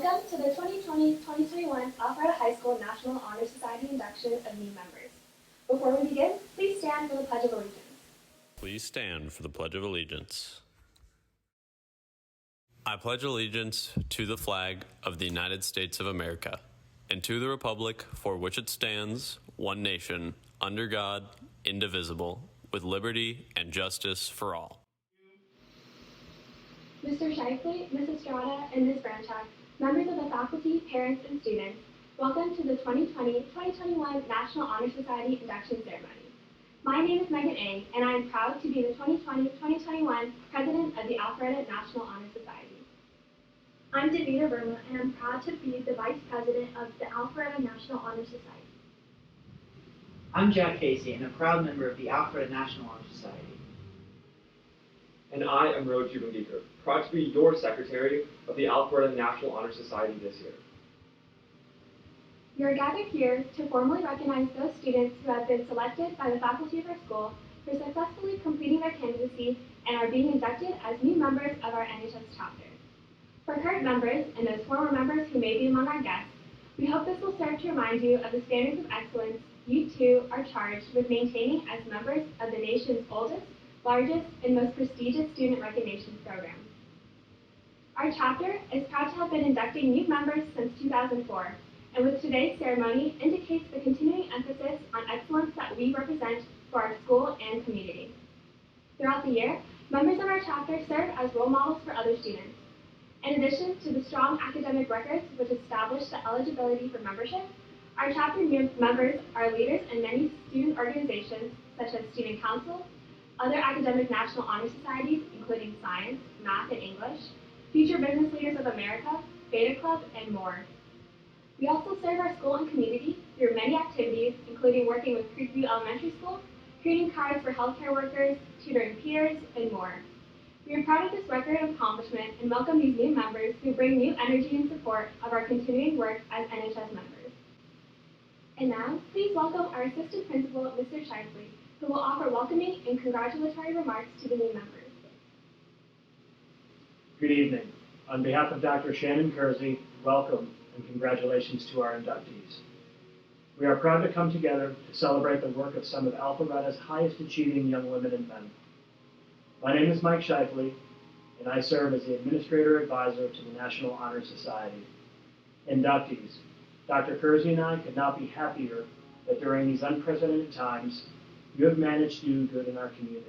Welcome to the 2020-2021 Alpharetta High School National Honor Society induction of new members. Before we begin, please stand for the Pledge of Allegiance. Please stand for the Pledge of Allegiance. I pledge allegiance to the flag of the United States of America and to the republic for which it stands, one nation, under God, indivisible, with liberty and justice for all. Mr. Shifley, Ms. Estrada, and Ms. Branchak, members of the faculty, parents, and students, welcome to the 2020-2021 National Honor Society induction ceremony. My name is Megan A., and I am proud to be the 2020-2021 president of the Alpharetta National Honor Society. I'm Davina Verma, and I'm proud to be the vice president of the Alpharetta National Honor Society. I'm Jack Casey, and a proud member of the Alpharetta National Honor Society. And I am Roji Bangiker, proud to be your secretary of the Alpharetta National Honor Society this year. You are gathered here to formally recognize those students who have been selected by the faculty of our school for successfully completing their candidacy and are being inducted as new members of our NHS chapter. For current members and those former members who may be among our guests, we hope this will serve to remind you of the standards of excellence you too are charged with maintaining as members of the nation's oldest, largest, and most prestigious student recognition program. Our chapter is proud to have been inducting new members since 2004, and with today's ceremony indicates the continuing emphasis on excellence that we represent for our school and community. Throughout the year, members of our chapter serve as role models for other students. In addition to the strong academic records which establish the eligibility for membership, our chapter members are leaders in many student organizations such as Student Council, other academic national honor societies including science, math, and English, Future Business Leaders of America, Beta Club, and more. We also serve our school and community through many activities, including working with Creekview Elementary School, creating cards for healthcare workers, tutoring peers, and more. We are proud of this record of accomplishment and welcome these new members who bring new energy and support of our continuing work as NHS members. And now, please welcome our Assistant Principal, Mr. Shifley, who will offer welcoming and congratulatory remarks to the new members. Good evening. On behalf of Dr. Shannon Kersey, welcome and congratulations to our inductees. We are proud to come together to celebrate the work of some of Alpharetta's highest achieving young women and men. My name is Mike Shifley, and I serve as the Administrator Advisor to the National Honor Society. Inductees, Dr. Kersey and I could not be happier that during these unprecedented times, you have managed to do good in our community.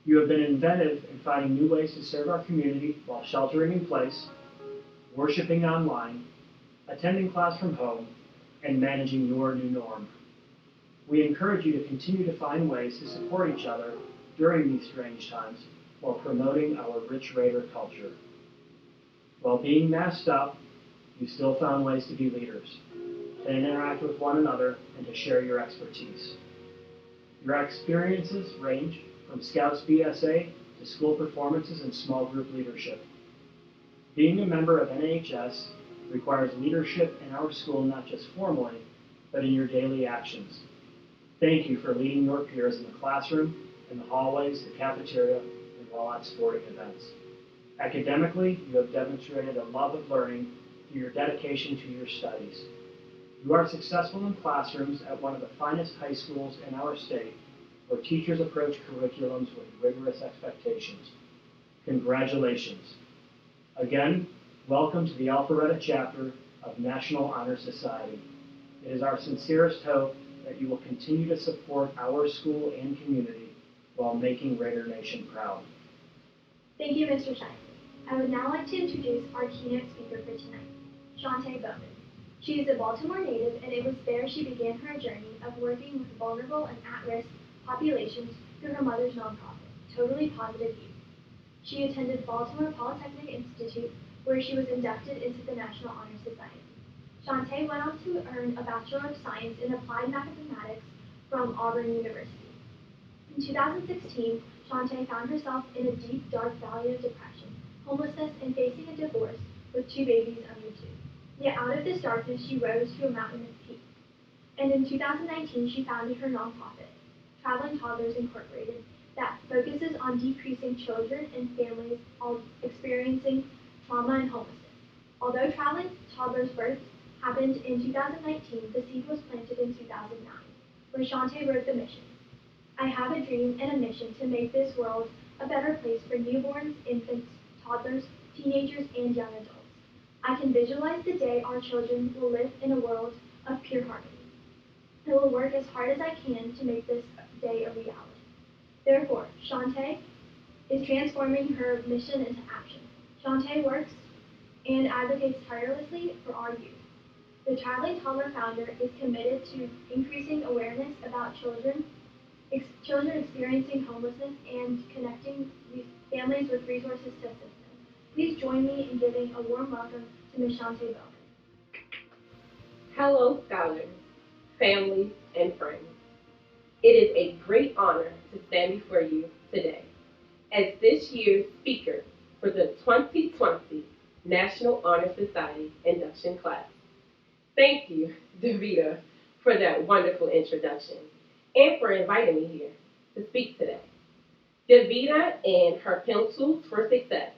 You have been inventive in finding new ways to serve our community while sheltering in place, worshiping online, attending class from home, and managing your new norm. We encourage you to continue to find ways to support each other during these strange times while promoting our rich Raider culture. While being masked up, you still found ways to be leaders, to interact with one another, and to share your expertise. Your experiences range from Scouts BSA to school performances and small group leadership. Being a member of NHS requires leadership in our school not just formally, but in your daily actions. Thank you for leading your peers in the classroom, in the hallways, the cafeteria, and while at sporting events. Academically, you have demonstrated a love of learning through your dedication to your studies. You are successful in classrooms at one of the finest high schools in our state, where teachers approach curriculums with rigorous expectations. Congratulations. Again, welcome to the Alpharetta chapter of National Honor Society. It is our sincerest hope that you will continue to support our school and community while making Raider Nation proud. Thank you, Mr. Shifley. I would now like to introduce our keynote speaker for tonight, Shantae Bowman. She is a Baltimore native, and it was there she began her journey of working with vulnerable and at-risk populations through her mother's nonprofit, Totally Positive Youth. She attended Baltimore Polytechnic Institute, where she was inducted into the National Honor Society. Shantae went on to earn a Bachelor of Science in Applied Mathematics from Auburn University. In 2016, Shantae found herself in a deep, dark valley of depression, homelessness, and facing a divorce with 2 babies under 2. Yet out of this darkness, she rose to a mountain of peace. And in 2019, she founded her nonprofit, Traveling Toddlers Incorporated, that focuses on decreasing children and families experiencing trauma and homelessness. Although Though traveling toddler's birth happened in 2019, the seed was planted in 2009, where Shantae wrote the mission. I have a dream and a mission to make this world a better place for newborns, infants, toddlers, teenagers, and young adults. I can visualize the day our children will live in a world of pure harmony. I will work as hard as I can to make this day a reality. Therefore, Shantae is transforming her mission into action. Shantae works and advocates tirelessly for our youth. The Traveling Toddler founder is committed to increasing awareness about children experiencing homelessness and connecting families with resources to assist them. Please join me in giving a warm welcome to Ms. Shantae Bowman. Hello, scholars, family, and friends. It is a great honor to stand before you today as this year's speaker for the 2020 National Honor Society induction class. Thank you, Davida, for that wonderful introduction and for inviting me here to speak today. Davida and her Pencils for Success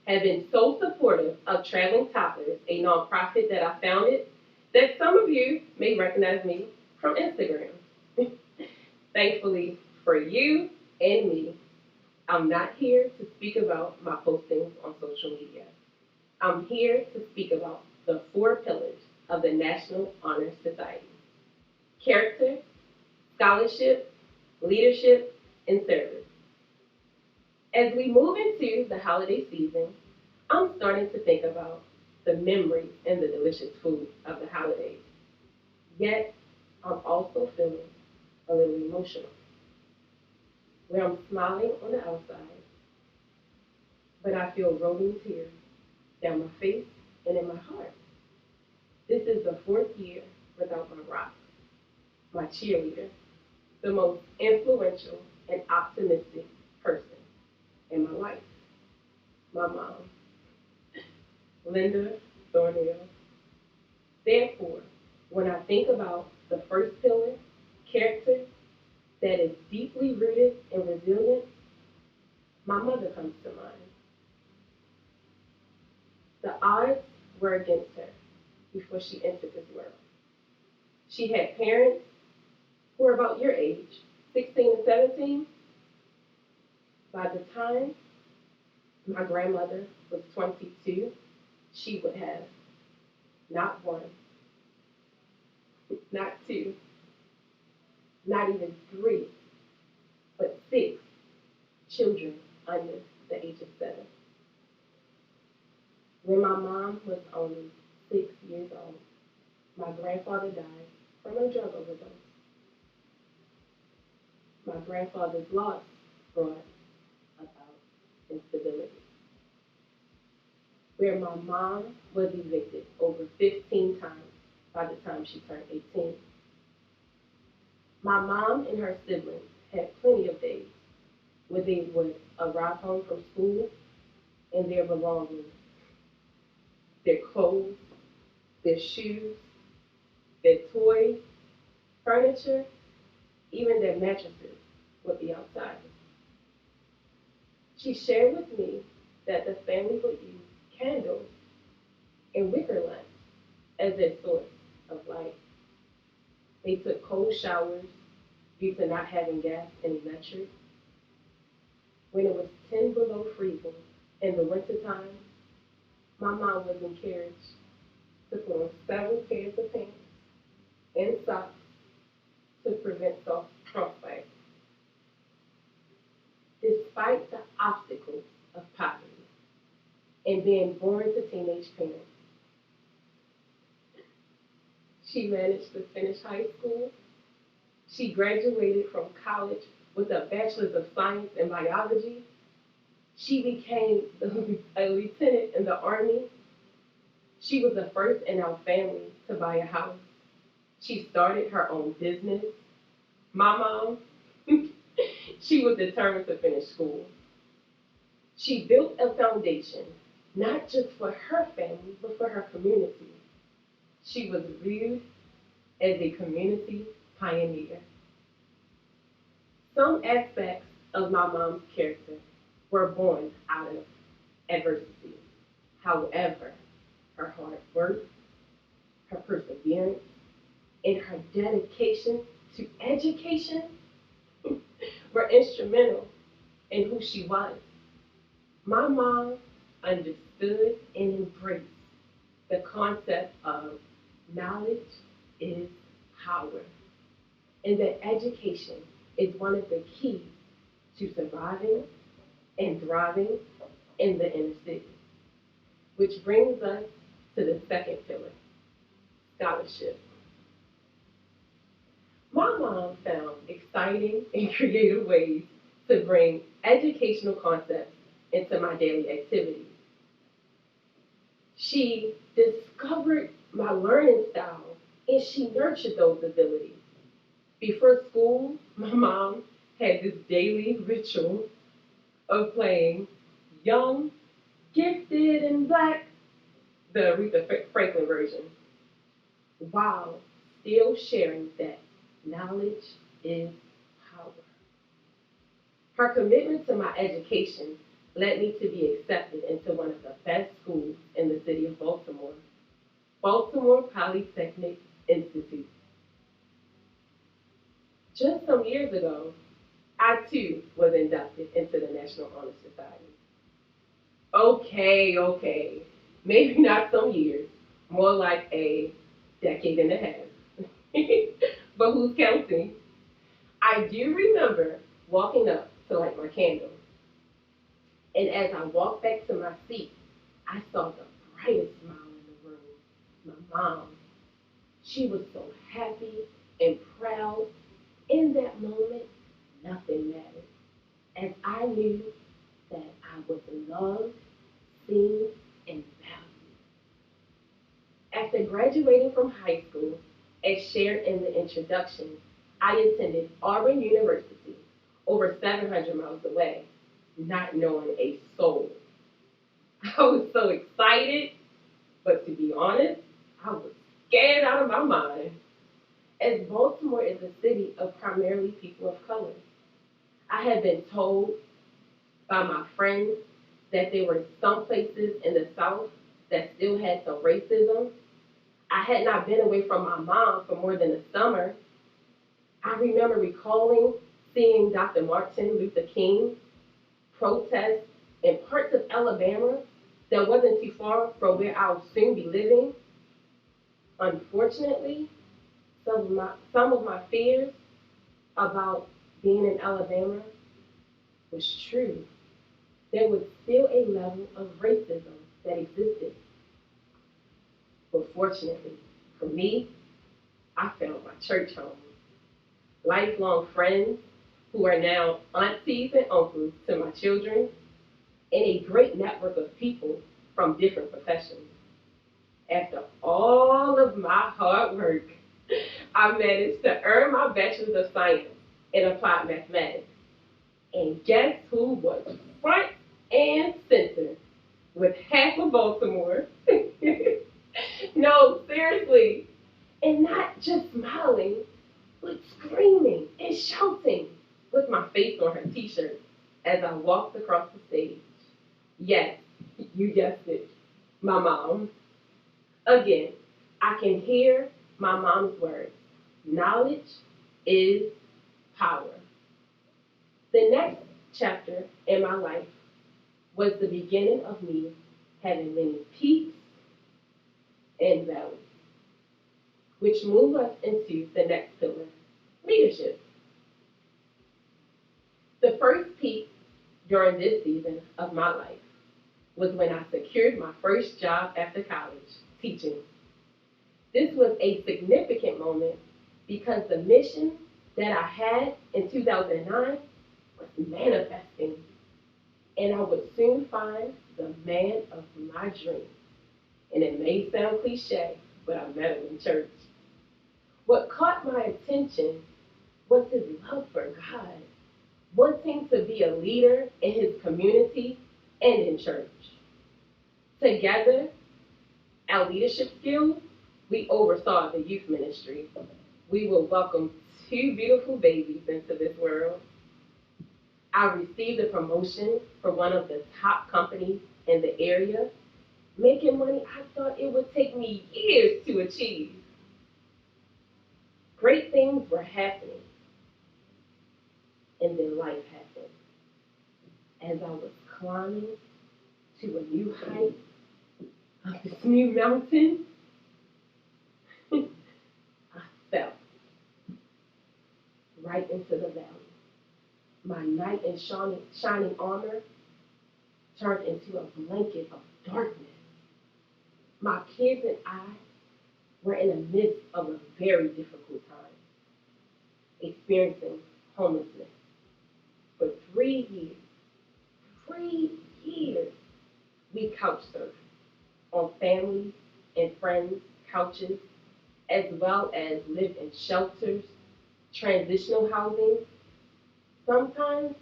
have been so supportive of Traveling Toddlers, a nonprofit that I founded, that some of you may recognize me from Instagram. Thankfully for you and me, I'm not here to speak about my postings on social media. I'm here to speak about the 4 pillars of the National Honor Society: character, scholarship, leadership, and service. As we move into the holiday season, I'm starting to think about the memories and the delicious food of the holidays. Yet, I'm also feeling a little emotional, where I'm smiling on the outside, but I feel rolling tears down my face and in my heart. This is the 4th year without my rock, my cheerleader, the most influential and optimistic person in my life, my mom, Linda Thornhill. Therefore, when I think about the first pillar, character, that is deeply rooted in resilience, my mother comes to mind. The odds were against her before she entered this world. She had parents who were about your age, 16 and 17. By the time my grandmother was 22, she would have not 1, not 2, not even 3, but 6 children under the age of 7. When my mom was only 6 years old, my grandfather died from a drug overdose. My grandfather's loss brought about instability, where my mom was evicted over 15 times by the time she turned 18. My mom and her siblings had plenty of days where they would arrive home from school and their belongings, their clothes, their shoes, their toys, furniture, even their mattresses would be outside. She shared with me that the family would use candles and wicker lamps as their source of light. They took cold showers due to not having gas and electric. When it was 10 below freezing in the wintertime, my mom was encouraged to put on several pairs of pants and socks to prevent frostbite. Despite the obstacles of poverty and being born to teenage parents, she managed to finish high school. She graduated from college with a Bachelor's of Science in Biology. She became a lieutenant in the Army. She was the first in our family to buy a house. She started her own business. My mom, she was determined to finish school. She built a foundation, not just for her family, but for her community. She was viewed as a community pioneer. Some aspects of my mom's character were born out of adversity. However, her heart work, her perseverance, and her dedication to education were instrumental in who she was. My mom understood and embraced the concept of knowledge is power, and that education is one of the keys to surviving and thriving in the inner city. Which brings us to the second pillar, scholarship. My mom found exciting and creative ways to bring educational concepts into my daily activities. She discovered my learning style and she nurtured those abilities. Before school, my mom had this daily ritual of playing Young, Gifted, and Black, the Aretha Franklin version, while still sharing that knowledge is power. Her commitment to my education led me to be accepted into one of the best schools in the city of Baltimore, Baltimore Polytechnic Institute. Just some years ago, I too was inducted into the National Honor Society. Okay, maybe not some years, more like a decade and a half. But who's counting? I do remember walking up to light my candle. And as I walked back to my seat, I saw the brightest smile in the room, my mom. She was so happy and proud. In that moment, nothing mattered, as I knew that I was loved, seen, and valued. After graduating from high school, as shared in the introduction, I attended Auburn University, over 700 miles away, not knowing a soul. I was so excited, but to be honest, I was scared out of my mind, as Baltimore is a city of primarily people of color. I had been told by my friends that there were some places in the South that still had some racism. I had not been away from my mom for more than a summer. I remember recalling seeing Dr. Martin Luther King protest in parts of Alabama that wasn't too far from where I'll soon be living. Unfortunately, some of my fears about being in Alabama was true. There was still a level of racism that existed. But fortunately for me, I found my church home. Lifelong friends who are now aunties and uncles to my children, and a great network of people from different professions. After all of my hard work, I managed to earn my Bachelor's of Science in Applied Mathematics. And guess who was front and center with half of Baltimore? No, seriously. And not just smiling, but screaming and shouting with my face on her t-shirt as I walked across the stage. Yes, you guessed it, my mom. Again, I can hear my mom's words. Knowledge is power. The next chapter in my life was the beginning of me having many peaks and valleys, which move us into the next pillar, leadership. The first peak during this season of my life was when I secured my first job after college, teaching. This was a significant moment because the mission that I had in 2009 was manifesting, and I would soon find the man of my dreams. And it may sound cliche, but I met him in church. What caught my attention was his love for God, wanting to be a leader in his community and in church. Together, our leadership skills, we oversaw the youth ministry. We will welcome 2 beautiful babies into this world. I received a promotion for one of the top companies in the area, making money I thought it would take me years to achieve. Great things were happening, and then life happened. As I was climbing to a new height of this new mountain, I fell right into the valley. My knight in shining armor turned into a blanket of darkness. My kids and I were in the midst of a very difficult time, experiencing homelessness. For 3 years, we couch surfed on family and friends' couches, as well as lived in shelters, transitional housing. Sometimes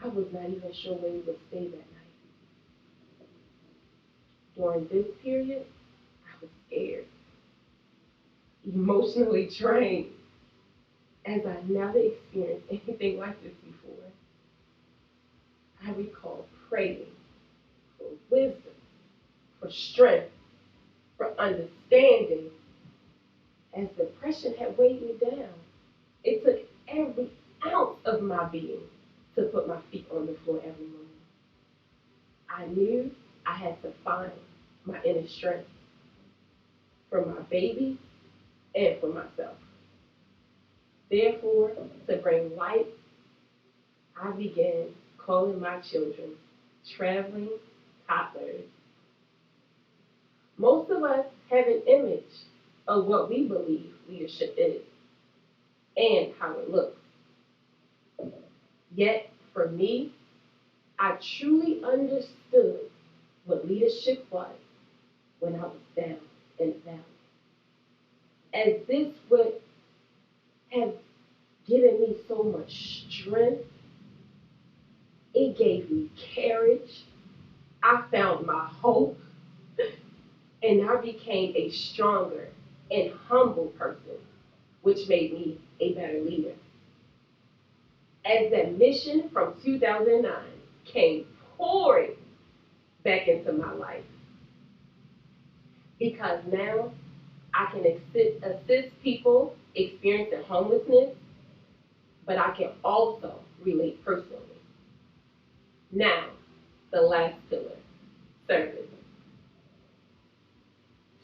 I was not even sure where we would stay that night. During this period, I was scared, emotionally drained, as I never experienced anything like this before. I recall praying for wisdom, for strength, for understanding, as depression had weighed me down. It took every ounce of my being to put my feet on the floor every morning. I knew I had to find my inner strength for my baby and for myself. Therefore, to bring light, I began calling my children traveling toddlers. Most of us have an image of what we believe leadership is and how it looks. Yet, for me, I truly understood what leadership was when I was down in the valley. As this would have given me so much strength, it gave me courage. I found my hope, and I became a stronger and humble person, which made me a better leader. As that mission from 2009 came pouring back into my life, because now I can assist people experiencing homelessness, but I can also relate personally. Now, the last pillar, service.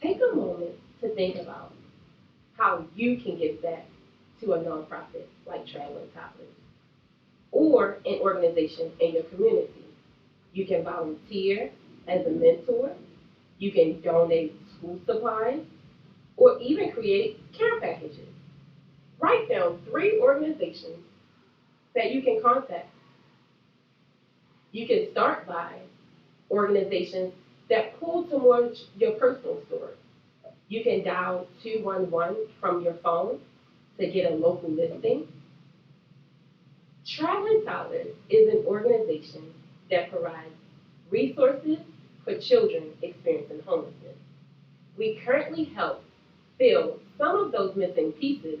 Take a moment to think about how you can give back to a nonprofit like Traveling Toddlers or an organization in your community. You can volunteer as a mentor, you can donate school supplies, or even create care packages. Write down 3 organizations that you can contact. You can start by organizations that pull towards your personal story. You can dial 211 from your phone to get a local listing. Traveling Toddlers is an organization that provides resources for children experiencing homelessness. We currently help fill some of those missing pieces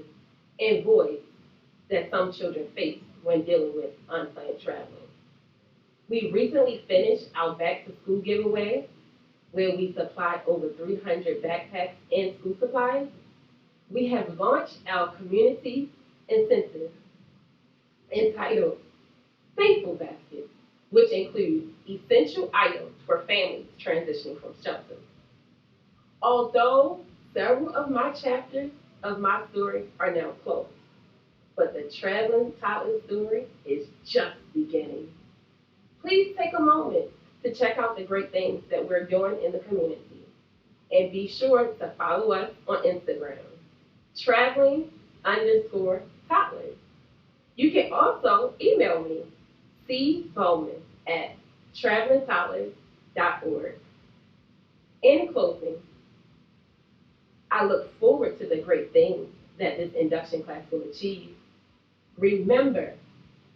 and voids that some children face when dealing with unplanned traveling. We recently finished our back-to-school giveaway, where we supplied over 300 backpacks and school supplies. We have launched our community incentive entitled Thankful Basket, which includes essential items for families transitioning from shelters. Although several of my chapters of my story are now closed, but the Traveling Toddler story is just beginning. Please take a moment to check out the great things that we're doing in the community. And be sure to follow us on Instagram, traveling_toddlers. You can also email me, cbowman@travelingtoddlers.org. In closing, I look forward to the great things that this induction class will achieve. Remember,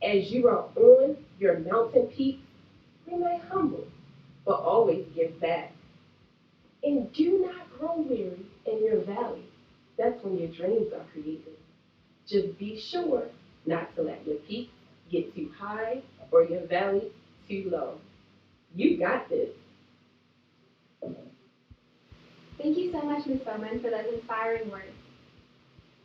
as you are on your mountain peak, remain humble, but always give back. And do not grow weary in your valley. That's when your dreams are created. Just be sure not to let your peak get too high or your valley too low. You got this. Thank you so much, Ms. Bowman, for those inspiring words.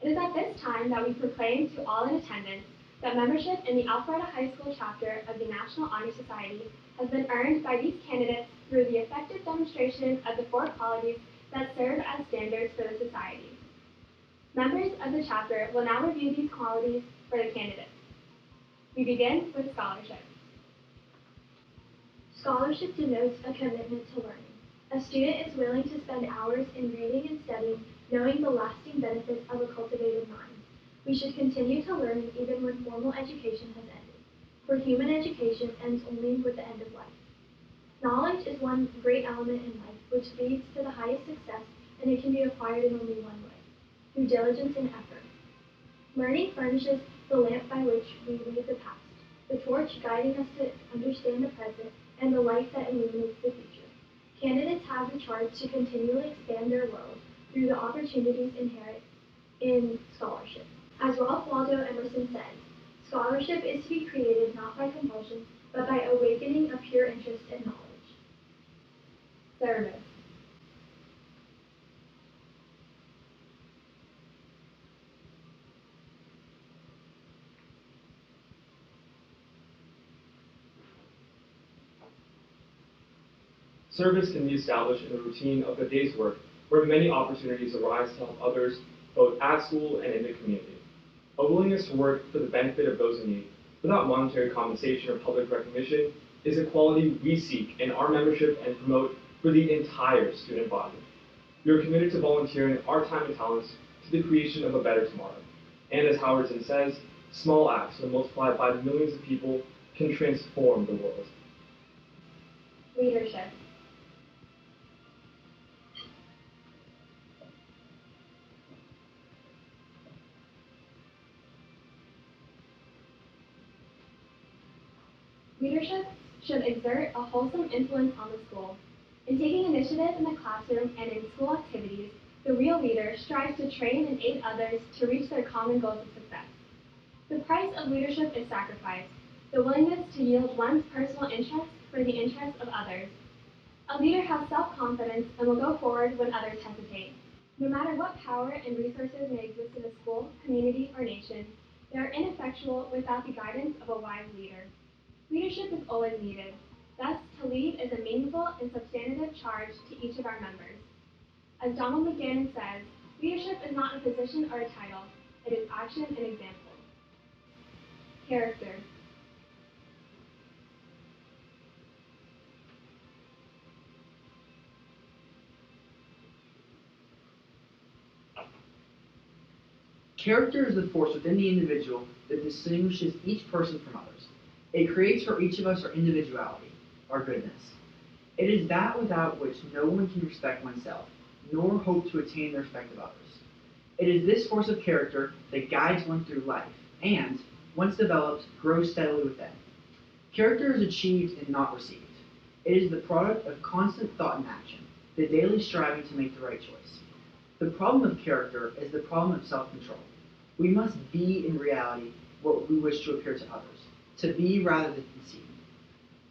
It is at this time that we proclaim to all in attendance that membership in the Alpharetta High School chapter of the National Honor Society has been earned by these candidates through the effective demonstration of the 4 qualities that serve as standards for the society. Members of the chapter will now review these qualities for the candidates. We begin with scholarship. Scholarship denotes a commitment to learning. A student is willing to spend hours in reading and studying, knowing the lasting benefits of a cultivated mind. We should continue to learn even when formal education has ended, for human education ends only with the end of life. Knowledge is one great element in life which leads to the highest success, and it can be acquired in only one way, through diligence and effort. Learning furnishes the lamp by which we read the past, the torch guiding us to understand the present, and the light that illuminates the future. Candidates have the charge to continually expand their world through the opportunities inherent in scholarship. As Ralph Waldo Emerson says, scholarship is to be created not by compulsion, but by awakening a pure interest in knowledge. Service. Service can be established in the routine of the day's work, where many opportunities arise to help others, both at school and in the community. A willingness to work for the benefit of those in need, without monetary compensation or public recognition, is a quality we seek in our membership and promote for the entire student body. We are committed to volunteering our time and talents to the creation of a better tomorrow. And as Howardson says, small acts, when multiplied by millions of people, can transform the world. Leadership. Leadership should exert a wholesome influence on the school. In taking initiative in the classroom and in school activities, the real leader strives to train and aid others to reach their common goals of success. The price of leadership is sacrifice, the willingness to yield one's personal interests for the interests of others. A leader has self-confidence and will go forward when others hesitate. No matter what power and resources may exist in a school, community, or nation, they are ineffectual without the guidance of a wise leader. Leadership is always needed. Thus, to lead is a meaningful and substantive charge to each of our members. As Donald McGannon says, leadership is not a position or a title, it is action and example. Character. Character is the force within the individual that distinguishes each person from others. It creates for each of us our individuality, our goodness. It is that without which no one can respect oneself, nor hope to attain the respect of others. It is this force of character that guides one through life, and, once developed, grows steadily within. Character is achieved and not received. It is the product of constant thought and action, the daily striving to make the right choice. The problem of character is the problem of self-control. We must be in reality what we wish to appear to others, to be rather than conceive.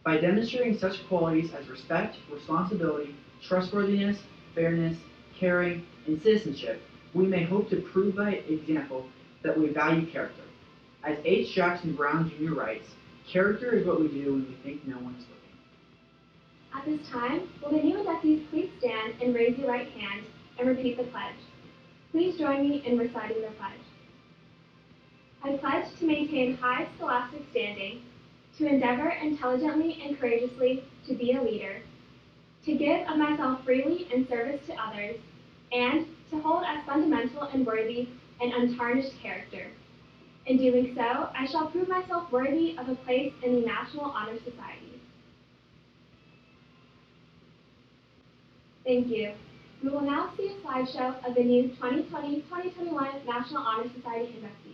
By demonstrating such qualities as respect, responsibility, trustworthiness, fairness, caring, and citizenship, we may hope to prove by example that we value character. As H. Jackson Brown Jr. writes, character is what we do when we think no one is looking. At this time, will the new inductees please stand and raise your right hand and repeat the pledge. Please join me in reciting the pledge. I pledge to maintain high scholastic standing, to endeavor intelligently and courageously to be a leader, to give of myself freely in service to others, and to hold as fundamental and worthy an untarnished character. In doing so, I shall prove myself worthy of a place in the National Honor Society. Thank you. We will now see a slideshow of the new 2020-2021 National Honor Society inductees.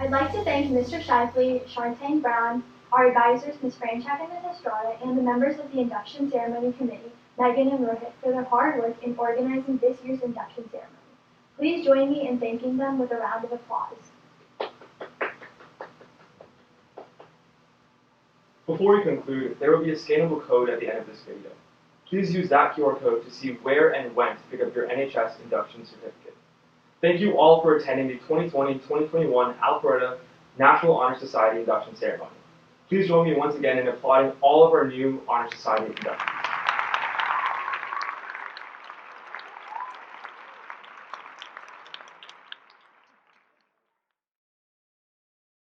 I'd like to thank Mr. Shifley, Sharntane Brown, our advisors, Ms. Franchak and Ms. Estrada, and the members of the Induction Ceremony Committee, Megan and Rohit, for their hard work in organizing this year's induction ceremony. Please join me in thanking them with a round of applause. Before we conclude, there will be a scannable code at the end of this video. Please use that QR code to see where and when to pick up your NHS induction certificate. Thank you all for attending the 2020-2021 Alpharetta National Honor Society induction ceremony. Please join me once again in applauding all of our new Honor Society inductees.